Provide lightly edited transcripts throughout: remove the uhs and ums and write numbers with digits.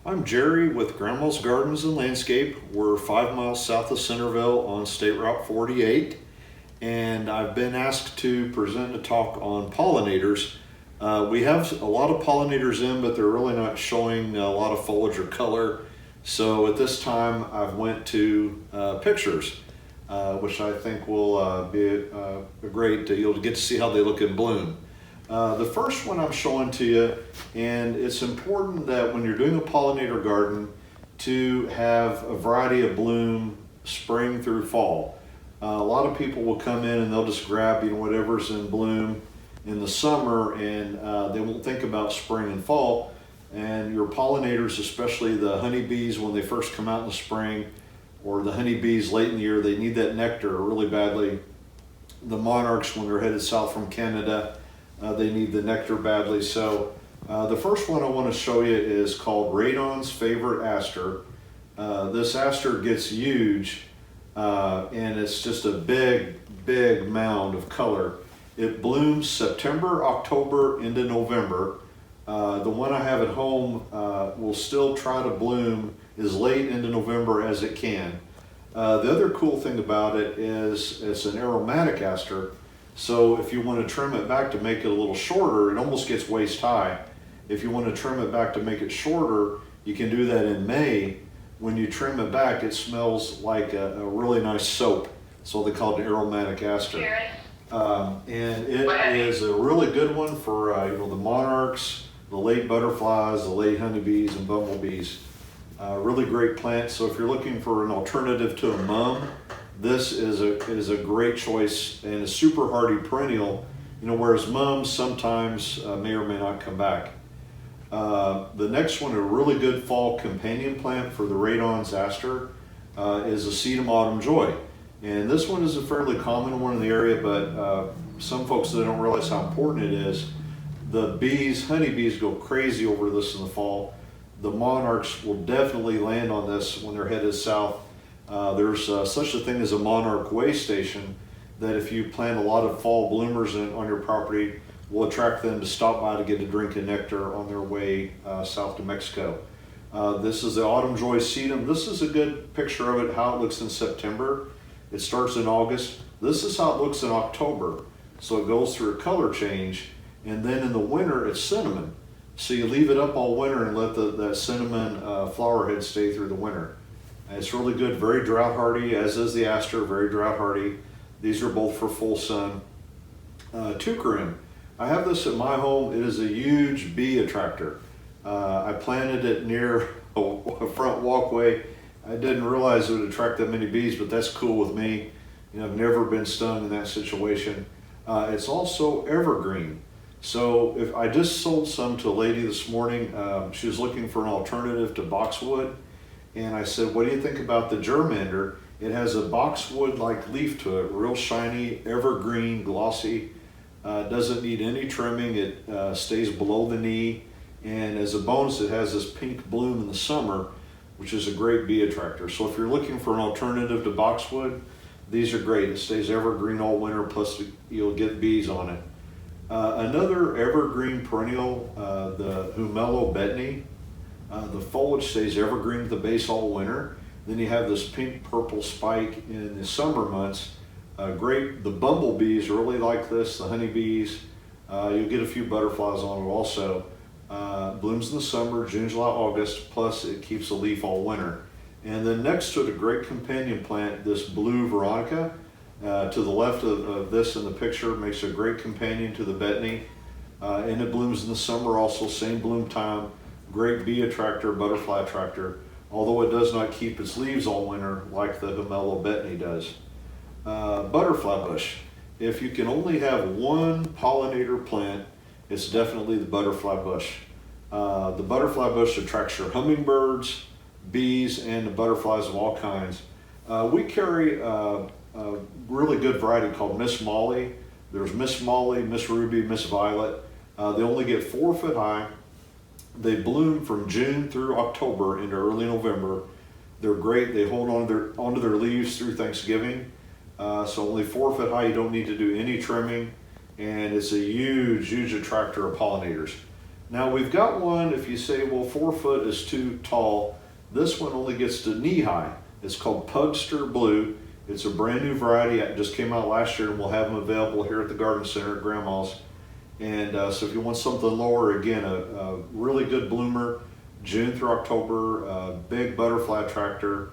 I'm Jerry with Grandma's Gardens and Landscape. We're 5 miles south of Centerville on State Route 48, and I've been asked to present a talk on pollinators. We have a lot of pollinators in, but they're really not showing a lot of foliage or color. So at this time, I've went to pictures, which I think will be great. You'll get to see how they look in bloom. The first one I'm showing to you, and it's important that when you're doing a pollinator garden to have a variety of bloom spring through fall. A lot of people will come in and they'll just grab whatever's in bloom in the summer, and they won't think about spring and fall. And your pollinators, especially the honeybees when they first come out in the spring, or the honeybees late in the year, they need that nectar really badly. The monarchs, when they're headed south from Canada, they need the nectar badly. So the first one I want to show you is called Raydon's Favorite Aster. This aster gets huge, and it's just a big mound of color. It blooms September, October into November. The one I have at home will still try to bloom as late into November as it can. The other cool thing about it is it's an aromatic aster. So if you want to trim it back to make it a little shorter, it almost gets waist high. If you want to trim it back to make it shorter, you can do that in May. When you trim it back, it smells like a really nice soap. So they call it an aromatic aster. And it is a really good one for the monarchs, the late butterflies, the late honeybees and bumblebees. Really great plant. So if you're looking for an alternative to a mum, this is a great choice, and a super hardy perennial, whereas mums sometimes may or may not come back. The next one, a really good fall companion plant for the Raydon's Aster, is a Sedum Autumn Joy. And this one is a fairly common one in the area, but some folks that don't realize how important it is. The bees, honeybees, go crazy over this in the fall. The monarchs will definitely land on this when they're headed south. There's such a thing as a monarch way station that if you plant a lot of fall bloomers on your property, will attract them to stop by to get a drink of nectar on their way south to Mexico. This is the Autumn Joy Sedum. This is a good picture of it, how it looks in September. It starts in August. This is how it looks in October. So it goes through a color change, and then in the winter it's cinnamon. So you leave it up all winter and let that cinnamon flower head stay through the winter. It's really good, very drought hardy, as is the Aster, very drought hardy. These are both for full sun. Teucrium. I have this at my home. It is a huge bee attractor. I planted it near a front walkway. I didn't realize it would attract that many bees, but that's cool with me. I've never been stung in that situation. It's also evergreen. So if I just sold some to a lady this morning, she was looking for an alternative to boxwood. And I said, what do you think about the Germander? It has a boxwood-like leaf to it, real shiny, evergreen, glossy. Doesn't need any trimming. It stays below the knee. And as a bonus, it has this pink bloom in the summer, which is a great bee attractor. So if you're looking for an alternative to boxwood, these are great. It stays evergreen all winter, plus you'll get bees on it. Another evergreen perennial, the Umelo Bentnee. The foliage stays evergreen at the base all winter. Then you have this pink-purple spike in the summer months. Great. The bumblebees really like this, the honeybees. You'll get a few butterflies on it also. Blooms in the summer, June, July, August, plus it keeps a leaf all winter. And then next to it, a great companion plant, this blue Veronica. To the left of this in the picture makes a great companion to the Bentnee. And it blooms in the summer also, same bloom time. Great bee attractor, butterfly attractor, although it does not keep its leaves all winter like the Umelo Bentnee does. Butterfly bush. If you can only have one pollinator plant, it's definitely the butterfly bush. The butterfly bush attracts your hummingbirds, bees, and the butterflies of all kinds. We carry a really good variety called Miss Molly. There's Miss Molly, Miss Ruby, Miss Violet. They only get 4 foot high. They bloom from June through October into early November. They're great. They hold onto their leaves through Thanksgiving. So only 4 foot high. You don't need to do any trimming, and it's a huge attractor of pollinators. Now we've got one, if you say, well, 4 foot is too tall, this one only gets to knee high. It's called Pugster Blue. It's a brand new variety. It just came out last year, and we'll have them available here at the garden center at Grandma's. And so if you want something lower, again, a really good bloomer, June through October, big butterfly attractor,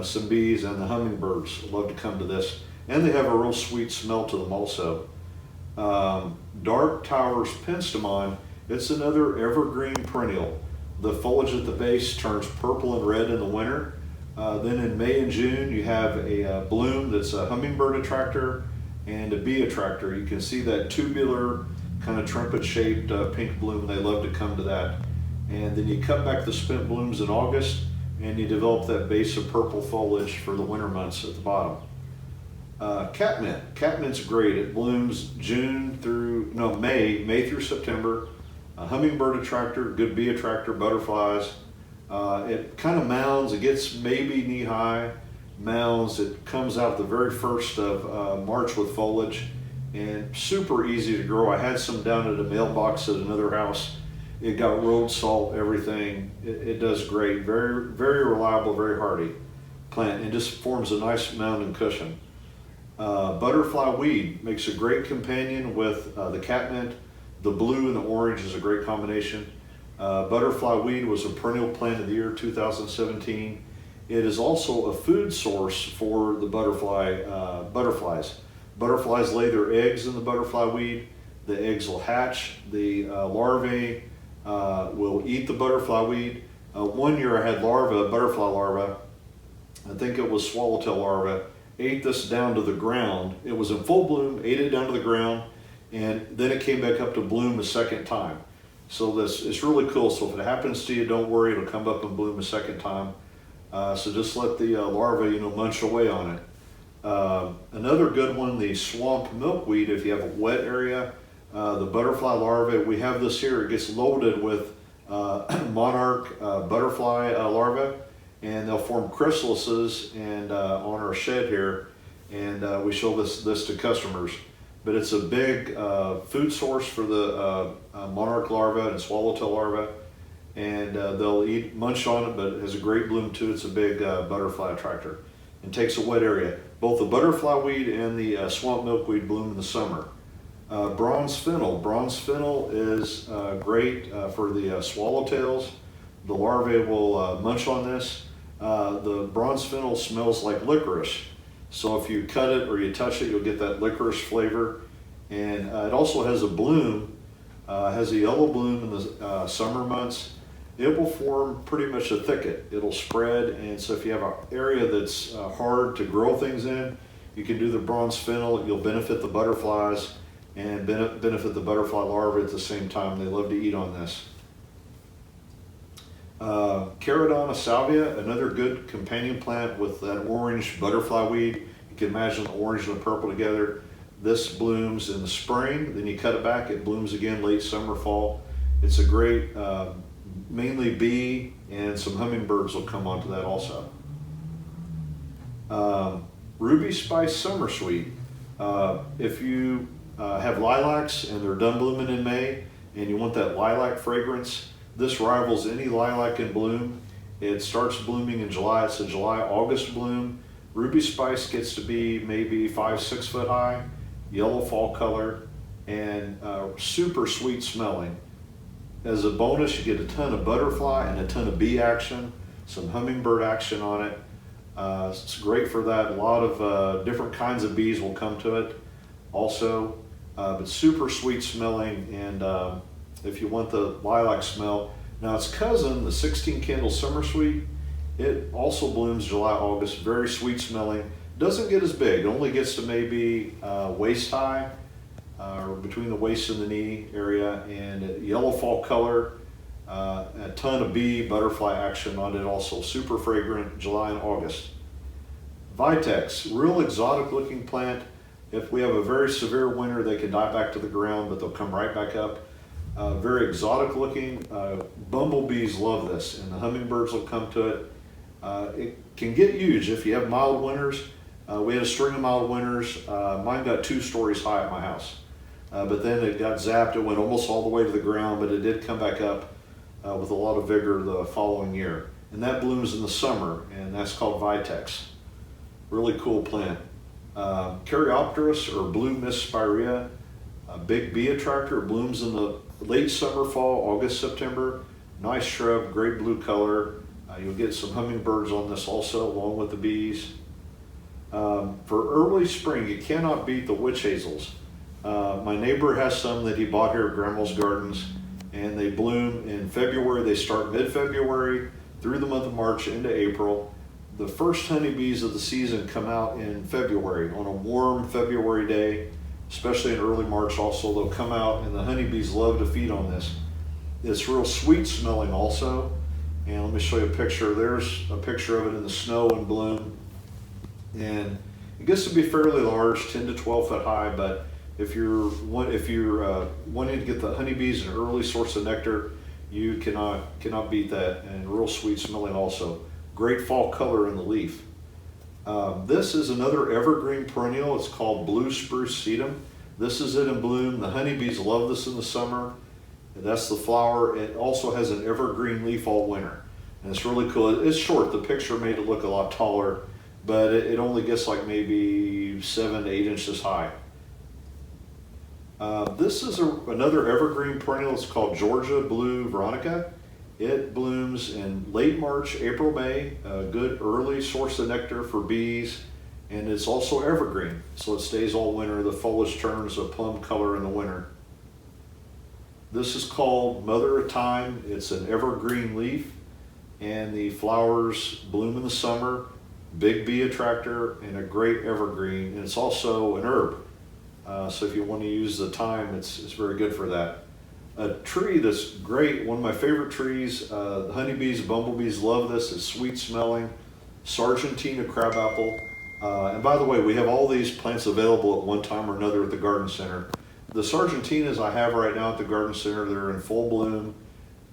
some bees, and the hummingbirds love to come to this. And they have a real sweet smell to them also. Dark Towers Penstemon, it's another evergreen perennial. The foliage at the base turns purple and red in the winter. Then in May and June, you have a bloom that's a hummingbird attractor and a bee attractor. You can see that tubular, kind of trumpet-shaped pink bloom. They love to come to that. And then you cut back the spent blooms in August, and you develop that base of purple foliage for the winter months at the bottom. Catmint. Catmint's great. It blooms May through September. A hummingbird attractor, good bee attractor, butterflies. It kind of mounds. It gets maybe knee-high mounds. It comes out the very first of March with foliage, and super easy to grow. I had some down at a mailbox at another house. It got road salt, everything. It does great. Very, very reliable, very hardy plant, and just forms a nice mound and cushion. Butterfly weed makes a great companion with the catmint. The blue and the orange is a great combination. Butterfly weed was a perennial plant of the year 2017. It is also a food source for the butterflies. Butterflies lay their eggs in the butterfly weed. The eggs will hatch. The larvae will eat the butterfly weed. One year I had butterfly larva, I think it was swallowtail larva, ate this down to the ground. It was in full bloom, ate it down to the ground, and then it came back up to bloom a second time. So it's really cool. So if it happens to you, don't worry, it'll come up and bloom a second time. So just let the larvae, munch away on it. Another good one, the swamp milkweed. If you have a wet area, the butterfly larvae, we have this here, it gets loaded with monarch butterfly larvae, and they'll form chrysalises and on our shed here, and we show this to customers. But it's a big food source for the monarch larva and swallowtail larva, and they'll munch on it, but it has a great bloom too. It's a big butterfly attractor and takes a wet area. Both the butterfly weed and the swamp milkweed bloom in the summer. Bronze fennel. Bronze fennel is great for the swallowtails. The larvae will munch on this. The bronze fennel smells like licorice. So if you cut it or you touch it, you'll get that licorice flavor. And it also has a bloom, has a yellow bloom in the summer months. It will form pretty much a thicket. It'll spread, and so if you have an area that's hard to grow things in, you can do the bronze fennel. You'll benefit the butterflies and benefit the butterfly larvae at the same time. They love to eat on this. Caradonna Salvia, another good companion plant with that orange butterfly weed. You can imagine the orange and the purple together. This blooms in the spring, then you cut it back, it blooms again late summer, fall. It's a great, mainly bee and some hummingbirds will come onto that also. Ruby Spice Summersweet. If you have lilacs and they're done blooming in May and you want that lilac fragrance, this rivals any lilac in bloom. It starts blooming in July. It's a July-August bloom. Ruby Spice gets to be maybe 5-6 foot high, yellow fall color, and super sweet smelling. As a bonus, you get a ton of butterfly and a ton of bee action, some hummingbird action on it. It's great for that. A lot of different kinds of bees will come to it also, but super sweet smelling. And if you want the lilac smell, now its cousin, the 16 Candles Summersweet, it also blooms July, August, very sweet smelling. Doesn't get as big, it only gets to maybe waist high, or between the waist and the knee area, and yellow fall color, a ton of bee butterfly action on it also, super fragrant, July and August. Vitex, real exotic looking plant. If we have a very severe winter, they can die back to the ground, but they'll come right back up. Very exotic looking. Bumblebees love this, and the hummingbirds will come to it. It can get huge if you have mild winters. We had a string of mild winters. Mine got 2 stories high at my house. but then it got zapped. It went almost all the way to the ground, but it did come back up with a lot of vigor the following year. And that blooms in the summer, and that's called Vitex. Really cool plant. Caryopteris, or blue mist spirea, a big bee attractor. It blooms in the late summer, fall, August, September. Nice shrub, great blue color. You'll get some hummingbirds on this also, along with the bees. For early spring, you cannot beat the witch hazels. My neighbor has some that he bought here at Grandma's Gardens, and they bloom in February. They start mid-February through the month of March into April. The first honeybees of the season come out in February, on a warm February day, especially in early March also. They'll come out, and the honeybees love to feed on this. It's real sweet smelling also. And let me show you a picture. There's a picture of it in the snow and bloom. And it gets to be fairly large, 10 to 12 foot high, but if you're wanting to get the honeybees an early source of nectar, you cannot beat that. And real sweet smelling also. Great fall color in the leaf. This is another evergreen perennial. It's called blue spruce sedum. This is it in bloom. The honeybees love this in the summer. That's the flower. It also has an evergreen leaf all winter. And it's really cool. It's short. The picture made it look a lot taller, but it only gets like maybe 7 to 8 inches high. This is another evergreen perennial. It's called Georgia Blue Veronica. It blooms in late March, April, May. A good early source of nectar for bees. And it's also evergreen, so it stays all winter. The foliage turns a plum color in the winter. This is called Mother of Thyme. It's an evergreen leaf, and the flowers bloom in the summer. Big bee attractor and a great evergreen, and it's also an herb. So if you want to use the thyme, it's very good for that. A tree that's great, one of my favorite trees, the honeybees, bumblebees love this. It's sweet smelling. Sargentina crabapple. And by the way, we have all these plants available at one time or another at the garden center. The Sargentinas I have right now at the garden center, they're in full bloom.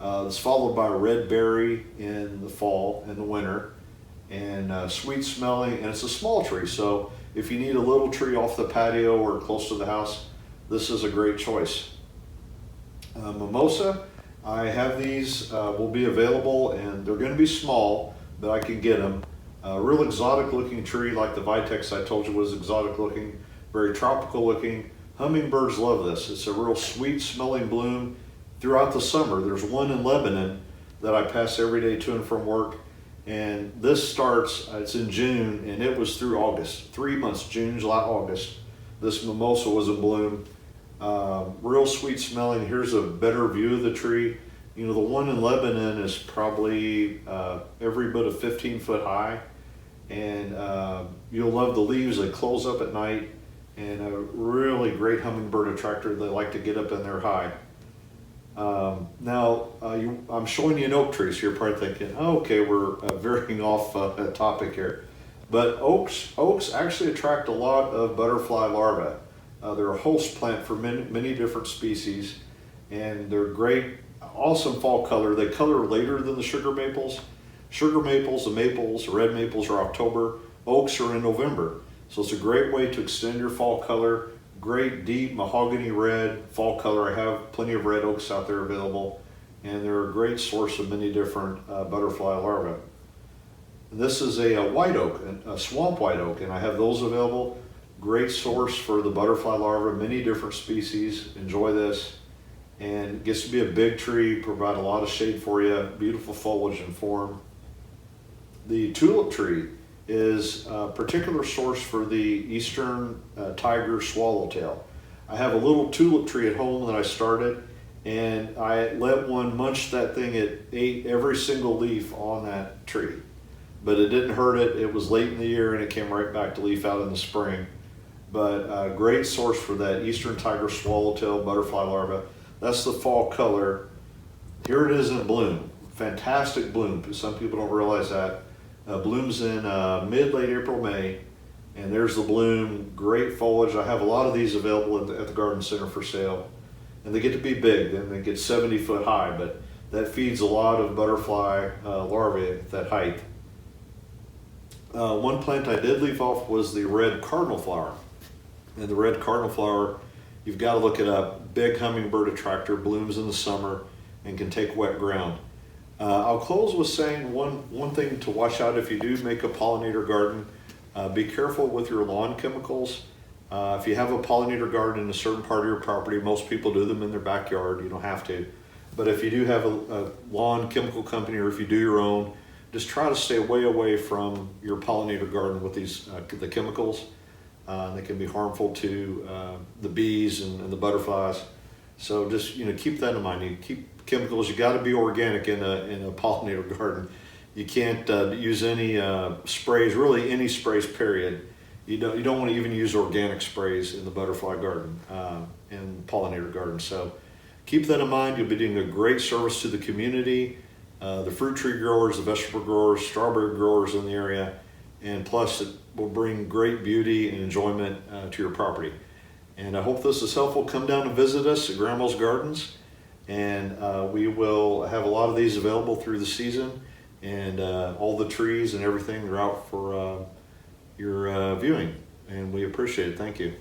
It's followed by a red berry in the fall and the winter, and sweet smelling, and it's a small tree. So if you need a little tree off the patio or close to the house, this is a great choice. Mimosa, I have these, will be available, and they're going to be small, but I can get them. Real exotic looking tree, like the Vitex I told you was exotic looking, very tropical looking. Hummingbirds love this. It's a real sweet smelling bloom throughout the summer. There's one in Lebanon that I pass every day to and from work, and this starts, it's in June, and it was through August, 3 months, June, July, August. This mimosa was in bloom. Real sweet smelling. Here's a better view of the tree. You know, the one in Lebanon is probably every bit of 15 foot high, and you'll love the leaves. They close up at night, and a really great hummingbird attractor. They like to get up in there high. Now, I'm showing you an oak tree, so you're probably thinking, oh, okay, we're veering off topic here. But oaks actually attract a lot of butterfly larvae. They're a host plant for many different species, and they're great, awesome fall color. They color later than the sugar maples. Sugar maples, the maples, red maples are October. Oaks are in November. So it's a great way to extend your fall color. Great deep mahogany red fall color. I have plenty of red oaks out there available, and they're a great source of many different butterfly larvae. And this is a white oak, a swamp white oak, and I have those available. Great source for the butterfly larvae, many different species. Enjoy this. And it gets to be a big tree, provide a lot of shade for you, beautiful foliage and form. The tulip tree is a particular source for the eastern tiger swallowtail. I have a little tulip tree at home that I started, and I let one munch that thing. It ate every single leaf on that tree, but it didn't hurt it. It was late in the year, and it came right back to leaf out in the spring. But a great source for that eastern tiger swallowtail butterfly larva. That's the fall color. Here it is in bloom. Fantastic bloom. Some people don't realize that. Blooms in mid-late April, May, and there's the bloom. Great foliage. I have a lot of these available at the garden center for sale, and they get to be big, and they get 70 foot high, but that feeds a lot of butterfly larvae at that height. One plant I did leave off was the red cardinal flower, and the red cardinal flower you've got to look it up. Big hummingbird attractor, blooms in the summer and can take wet ground. I'll close with saying one thing to watch out if you do make a pollinator garden. Be careful with your lawn chemicals. If you have a pollinator garden in a certain part of your property, most people do them in their backyard. You don't have to. But if you do have a lawn chemical company, or if you do your own, just try to stay way away from your pollinator garden with these the chemicals. They can be harmful to the bees and the butterflies. So just keep that in mind. You keep chemicals. You got to be organic in a pollinator garden. You can't use any sprays, really any sprays. Period. You don't want to even use organic sprays in the butterfly garden and pollinator garden. So keep that in mind. You'll be doing a great service to the community, the fruit tree growers, the vegetable growers, strawberry growers in the area, and plus it will bring great beauty and enjoyment to your property. And I hope this is helpful. Come down and visit us at Grandma's Gardens, and we will have a lot of these available through the season, and all the trees and everything are out for your viewing, and we appreciate it. Thank you.